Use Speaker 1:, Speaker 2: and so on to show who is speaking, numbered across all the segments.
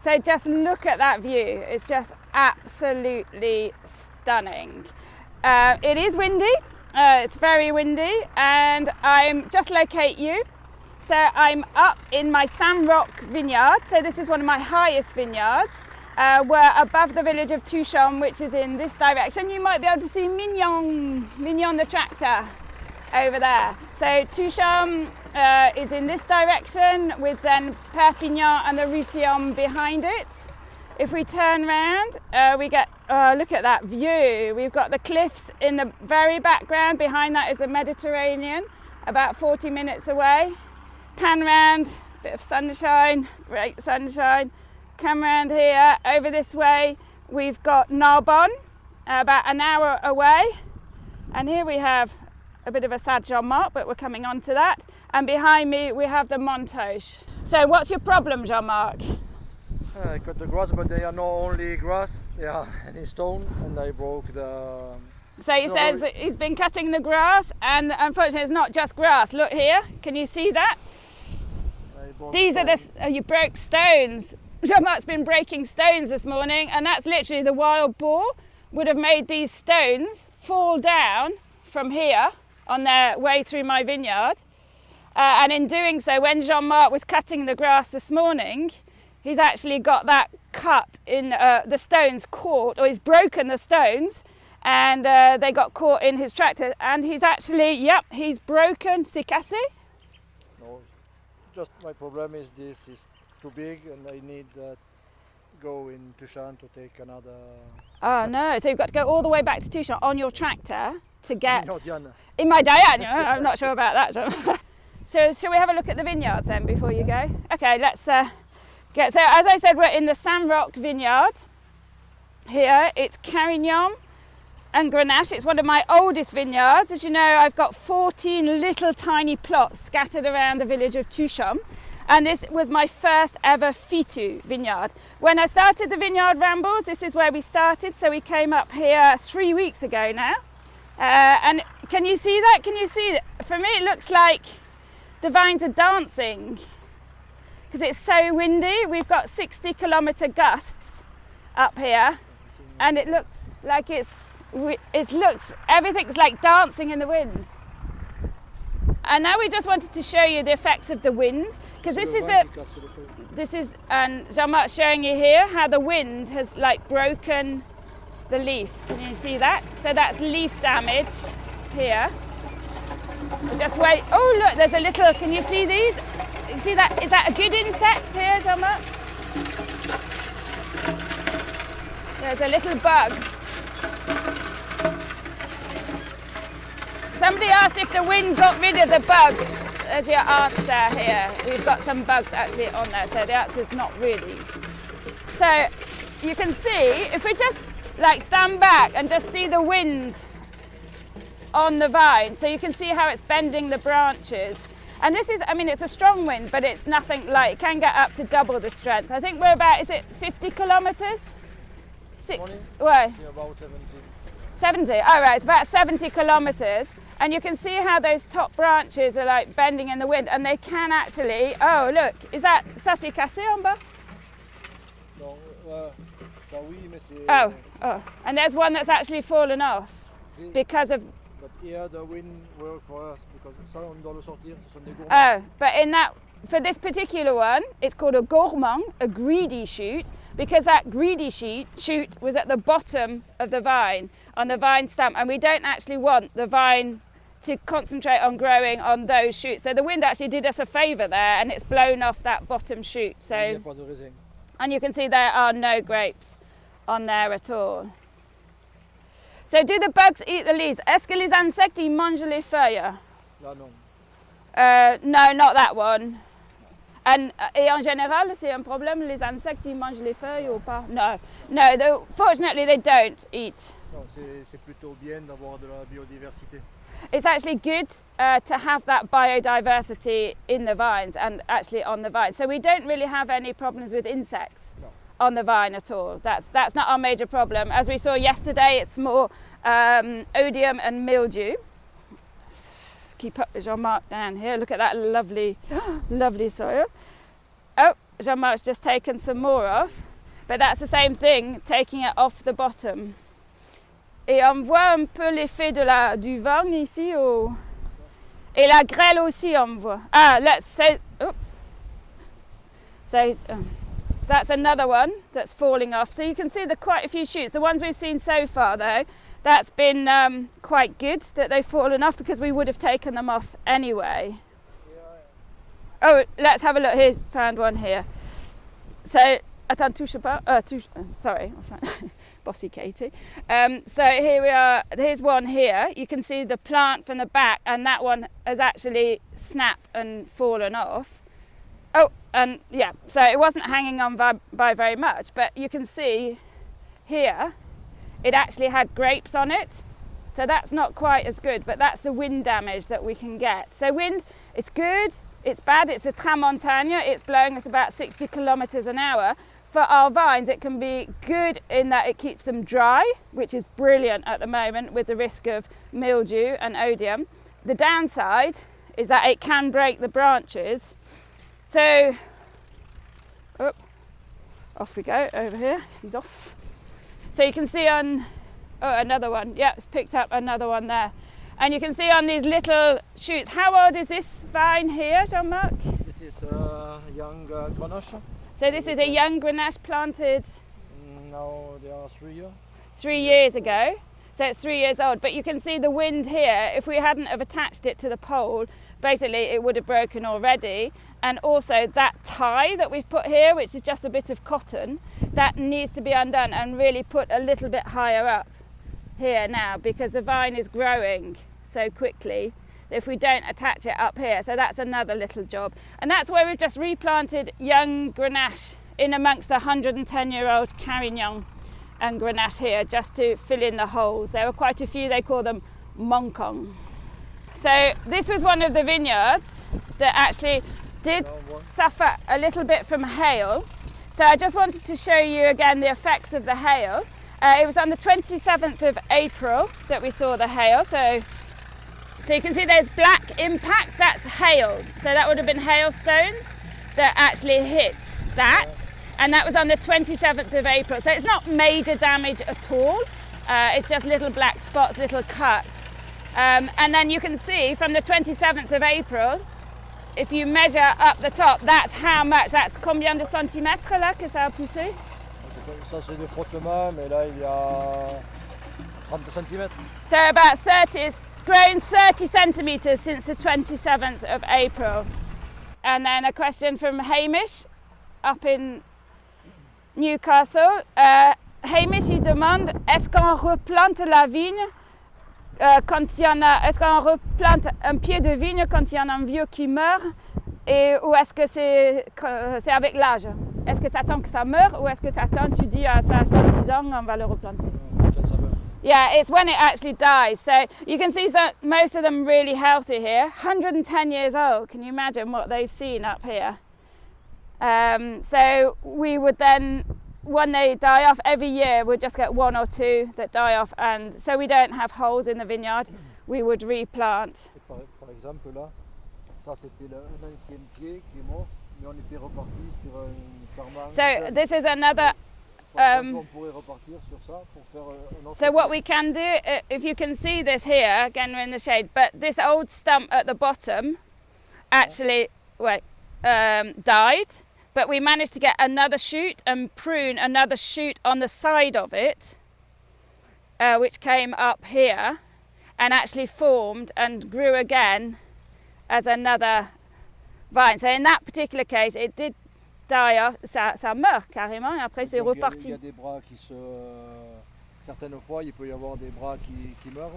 Speaker 1: So just look at that view. It's just absolutely stunning. It is windy. It's very windy, and I'm just locate you. So I'm up in my Roch vineyard. So this is one of my highest vineyards. We're above the village of Tuchan, which is in this direction. You might be able to see Mignon the tractor over there. So Tuchan is in this direction, with then Perpignan and the Roussillon behind it. If we turn around, we get, look at that view. We've got the cliffs in the very background. Behind that is the Mediterranean, about 40 minutes away. Pan round, bit of sunshine, great sunshine. Come round here, over this way, we've got Narbonne, about an hour away. And here we have a bit of a sad Jean-Marc, but we're coming on to that. And behind me, we have the Montoche. So what's your problem, Jean-Marc?
Speaker 2: I cut the grass, but they are not only grass, they are any stone, and I broke the...
Speaker 1: So he says he's been cutting the grass, and unfortunately it's not just grass. Look here, can you see that? These are you broke stones. Jean-Marc's been breaking stones this morning, and that's literally the wild boar would have made these stones fall down from here on their way through my vineyard. And in doing so, when Jean-Marc was cutting the grass this morning, he's actually got that cut in the stones caught, or he's broken the stones, and they got caught in his tractor. And he's actually, yep, he's broken. C'est cassé?
Speaker 2: No, just my problem is this is too big, and I need go in Tuchan to take another...
Speaker 1: Oh no, so you've got to go all the way back to Tuchan on your tractor to get...
Speaker 2: In
Speaker 1: my Diane, I'm not sure about that. So shall we have a look at the vineyards then before you go? Okay, let's get... So as I said, we're in the Roch vineyard. Here, it's Carignan and GRENACHE. It's one of my oldest vineyards. As you know, I've got 14 little tiny plots scattered around the village of Tuchan. And this was my first ever FITOU vineyard. When I started the vineyard Rambles, this is where we started. So we came up here 3 weeks ago now. And can you see that? Can you see that? For me, it looks like the vines are dancing because it's so windy. We've got 60-kilometer gusts up here, and it looks like everything's like dancing in the wind. And now we just wanted to show you the effects of the wind, because this is and Jean-Marc's showing you here how the wind has like broken the leaf. Can you see that? So that's leaf damage here. We'll just wait. Oh look, there's a little, can you see these? You see that? Is that a good insect here, Jean-Marc? There's a little bug. Somebody asked if the wind got rid of the bugs. There's your answer here. We've got some bugs actually on there, so the answer is not really. So you can see, if we just like stand back and just see the wind on the vine, so you can see how it's bending the branches. And this is, I mean, it's a strong wind, but it's nothing like, it can get up to double the strength. I think we're about, is it 50 kilometers?
Speaker 2: About 70.
Speaker 1: 70, all right, it's about 70 kilometers. And you can see how those top branches are like bending in the wind, and they can actually, oh look, is that, ça c'est cassé en bas?
Speaker 2: No, ça oui, mais c'est...
Speaker 1: Oh, and there's one that's actually fallen off because of...
Speaker 2: But here the wind worked for us, because ça on doit le sortir, ce sont des gourmands.
Speaker 1: Oh, but in that, for this particular one, it's called a gourmand, a greedy shoot, because that greedy shoot was at the bottom of the vine, on the vine stump, and we don't actually want the vine to concentrate on growing on those shoots. So the wind actually did us a favour there, and it's blown off that bottom shoot. So, and you can see there are no grapes on there at all. So do the bugs eat the leaves? Est-ce que les insectes ils mangent les feuilles? No, not that one. Et en général, c'est un problème, les insectes ils mangent les feuilles ou pas? No, fortunately they don't eat.
Speaker 2: Non, c'est plutôt bien d'avoir de la biodiversité.
Speaker 1: It's actually good to have that biodiversity in the vines and actually on the vine. So we don't really have any problems with insects on the vine at all. That's not our major problem. As we saw yesterday, it's more odium and mildew. Keep up with Jean-Marc down here. Look at that lovely, lovely soil. Oh, Jean-Marc's just taken some more off, but that's the same thing, taking it off the bottom. Et on voit un peu l'effet du vin ici. Et la grêle aussi, on voit. Let's say, oops. So that's another one that's falling off. So you can see quite a few shoots. The ones we've seen so far though, that's been quite good that they've fallen off because we would have taken them off anyway. Oh, let's have a look. Here's found one here. So, attends, touche pas. Sorry, bossy Katie. So here we are. Here's one here. You can see the plant from the back, and that one has actually snapped and fallen off. Oh, and yeah. So it wasn't hanging on by very much, but you can see here, it actually had grapes on it. So that's not quite as good, but that's the wind damage that we can get. So wind, it's good. It's bad, it's a tramontane, it's blowing at about 60 kilometers an hour. For our vines, it can be good in that it keeps them dry, which is brilliant at the moment with the risk of mildew and odium. The downside is that it can break the branches. So, off we go, over here, he's off. So you can see on, another one, yeah, it's picked up another one there. And you can see on these little shoots, how old is this vine here, Jean-Marc?
Speaker 2: This is a young Grenache.
Speaker 1: So this is a young Grenache planted?
Speaker 2: Now they are 3 years.
Speaker 1: 3 years ago. So it's 3 years old. But you can see the wind here, if we hadn't have attached it to the pole, basically it would have broken already. And also that tie that we've put here, which is just a bit of cotton, that needs to be undone and really put a little bit higher up here now, because the vine is growing so quickly that if we don't attach it up here, so that's another little job. And that's where we've just replanted young Grenache in amongst the 110-year-old Carignan and Grenache here, just to fill in the holes. There were quite a few, they call them manquants. So this was one of the vineyards that actually did suffer a little bit from hail. So I just wanted to show you again the effects of the hail. It was on the 27th of April that we saw the hail. So you can see those black impacts, that's hail. So that would have been hailstones that actually hit that. And that was on the 27th of April. So it's not major damage at all. It's just little black spots, little cuts. And then you can see from the 27th of April, if you measure up the top, that's how much, that's combien de centimètres là que ça a poussé?
Speaker 2: Ça c'est des frottements, mais là il y a 30 cm.
Speaker 1: So about 30, it's grown 30 centimetres since the 27th of April. And then a question from Hamish up in Newcastle. Hamish, il demande, est-ce qu'on replante la vigne quand il y en a, est-ce qu'on replante un pied de vigne quand il y en a un vieux qui meurt, ou est-ce que c'est avec l'âge? Est-ce que tu attends que ça meure, ou est-ce que tu attends, tu dis ça a 110 ans, on va le replanter? Yeah, it's when it actually dies. So you can see most of them really healthy here. 110 years old, can you imagine what they've seen up here? So we would then, when they die off, every year we'd just get 1 or 2 that die off, and so we don't have holes in the vineyard, we would replant.
Speaker 2: Par exemple là, ça c'était un ancien pied qui est mort, mais on était reparti sur un sarment.
Speaker 1: So this is another.
Speaker 2: On pourrait repartir sur ça pour faire un autre.
Speaker 1: So what we can do, if you can see this here, again we're in the shade, but this old stump at the bottom actually died, but we managed to get another shoot and prune another shoot on the side of it, which came up here and actually formed and grew again as another vine. So in that particular case, it did die off, ça meurt carrément, et après c'est reparti.
Speaker 2: Il y a des bras qui se... Certaines fois, il peut y avoir des bras qui meurent.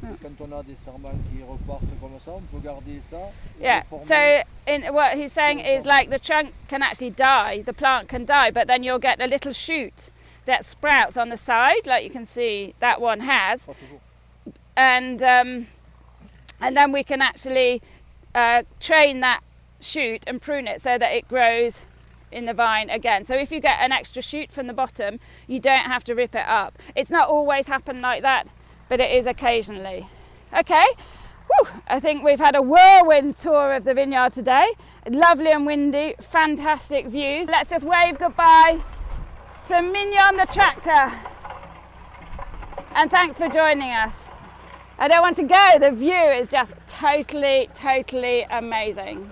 Speaker 2: Ouais. Quand on a des sarments qui repartent comme ça, on peut garder ça.
Speaker 1: Yeah, so what he's saying is like the trunk can actually die, the plant can die, but then you'll get a little shoot that sprouts on the side, like you can see that one has. And then we can actually train that shoot and prune it so that it grows in the vine again. So if you get an extra shoot from the bottom, you don't have to rip it up. It's not always happened like that, but it is occasionally. Okay, I think we've had a whirlwind tour of the vineyard today. Lovely and windy, fantastic views. Let's just wave goodbye to Mignon the tractor. And thanks for joining us. I don't want to go, the view is just totally amazing.